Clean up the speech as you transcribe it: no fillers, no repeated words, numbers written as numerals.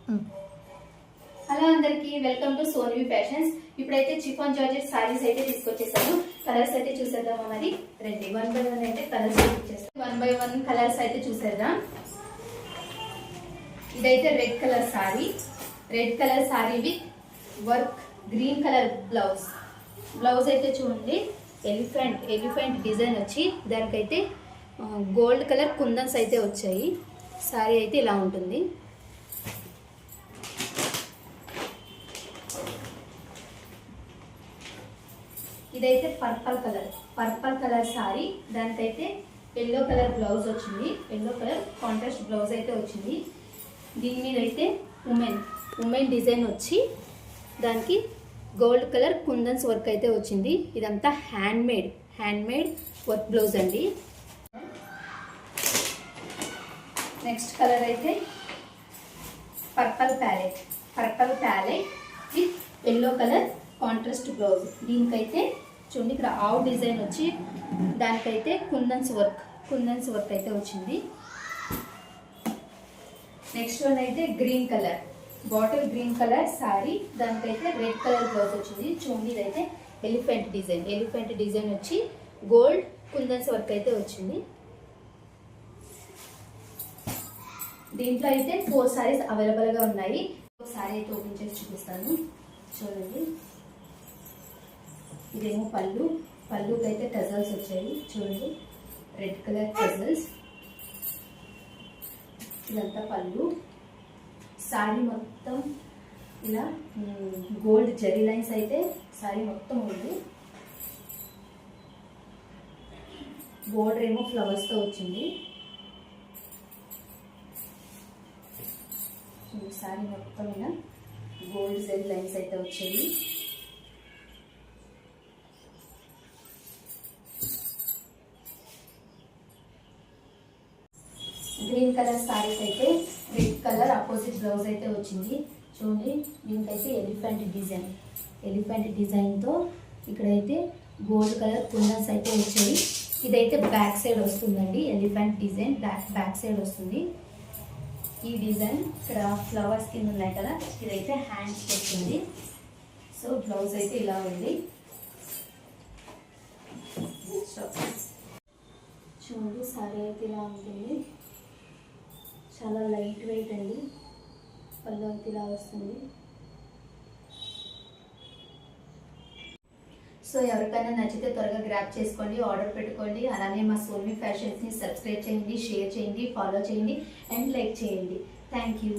Hello అందరికి welcome to సోన్వి fashions. ఇప్పుడైతే chiffon georgette saris అయితే తీసుకొచ్చేసాను. కలర్స్ అయితే చూసేద్దాం. మరి రండి, 1 by 1 అయితే కలర్స్ చూపించేస్తాను. 1 by 1 కలర్స్ అయితే చూసేద్దాం. ఇదైతే red colour sorry with work, green colour blouse అయితే చూడండి. ఎలిఫెంట్ డిజైన్ వచ్చి దానికైతే గోల్డ్ కలర్ కుందన్స్ అయితే వచ్చాయి. సారీ అయితే ఇలా ఉంటుంది. ఇదైతే పర్పల్ కలర్ సారీ, దానికైతే ఎల్లో కలర్ బ్లౌజ్ వచ్చింది. ఎల్లో కలర్ కాంట్రాస్ట్ బ్లౌజ్ అయితే వచ్చింది. దీని మీద అయితే ఉమెన్ డిజైన్ వచ్చి దానికి గోల్డ్ కలర్ కుందన్స్ వర్క్ అయితే వచ్చింది. ఇదంతా హ్యాండ్ మేడ్ వర్క్ బ్లౌజ్ అండి. నెక్స్ట్ కలర్ అయితే purple palette with yellow colour contrast blouse. దీనికైతే చూడండి, ఇక్కడ ఆవు డిజైన్ వచ్చి దానికైతే కుందన్స్ వర్క్ అయితే వచ్చింది. నెక్స్ట్ వన్ అయితే బాటిల్ గ్రీన్ కలర్ సారీ, దానికైతే రెడ్ కలర్ బ్లౌజ్ వచ్చింది. చూడండి, ఇదైతే ఎలిఫెంట్ డిజైన్ వచ్చి గోల్డ్ కుందన్స్ వర్క్ అయితే వచ్చింది. దీంట్లో అయితే 4 సారీస్ అవైలబుల్గా ఉన్నాయి. ఒక సారీ అయితే ఓపెన్ చేసి చూపిస్తాను. చూడండి, ఇదేమో పళ్ళుకి అయితే టజల్స్ వచ్చాయి. చూడండి, రెడ్ కలర్ టజల్స్. ఇదంతా పళ్ళు. సారీ మొత్తం ఇలా గోల్డ్ జరీ లైన్స్ అయితే సారీ మొత్తం ఉంది. బోర్డర్ ఏమో ఫ్లవర్స్తో వచ్చింది. సారీ మొత్తం ఇలా గోల్డ్ జరీ లైన్స్ అయితే వచ్చాయి. గ్రీన్ కలర్ సారీస్ అయితే రెడ్ కలర్ అపోజిట్ బ్లౌజ్ అయితే వచ్చింది. చూడండి, దీనికైతే ఎలిఫెంట్ డిజైన్తో ఇక్కడైతే గోల్డ్ కలర్ కుందన్స్ అయితే వచ్చాయి. ఇదైతే బ్యాక్ సైడ్ వస్తుందండి. ఎలిఫెంట్ డిజైన్ బ్యాక్ సైడ్ వస్తుంది. ఈ డిజైన్ ఇక్కడ ఫ్లవర్స్ కింద ఉన్నాయి కదా, ఇదైతే హ్యాండ్స్ వస్తుంది. సో బ్లౌజ్ అయితే ఇలా ఉంది. చూడండి, సారీ అయితే ఇలా ఉంటుంది. చాలా లైట్ వెయిట్ అండి. పళ్ళు అయితే ఇలా వస్తుంది. సో ఎవరికైనా నచ్చితే త్వరగా గ్రాప్ చేసుకోండి, ఆర్డర్ పెట్టుకోండి. అలానే మా సోన్వి ఫ్యాషన్స్ని సబ్స్క్రైబ్ చేయండి, షేర్ చేయండి, ఫాలో చేయండి అండ్ లైక్ చేయండి. Thank you.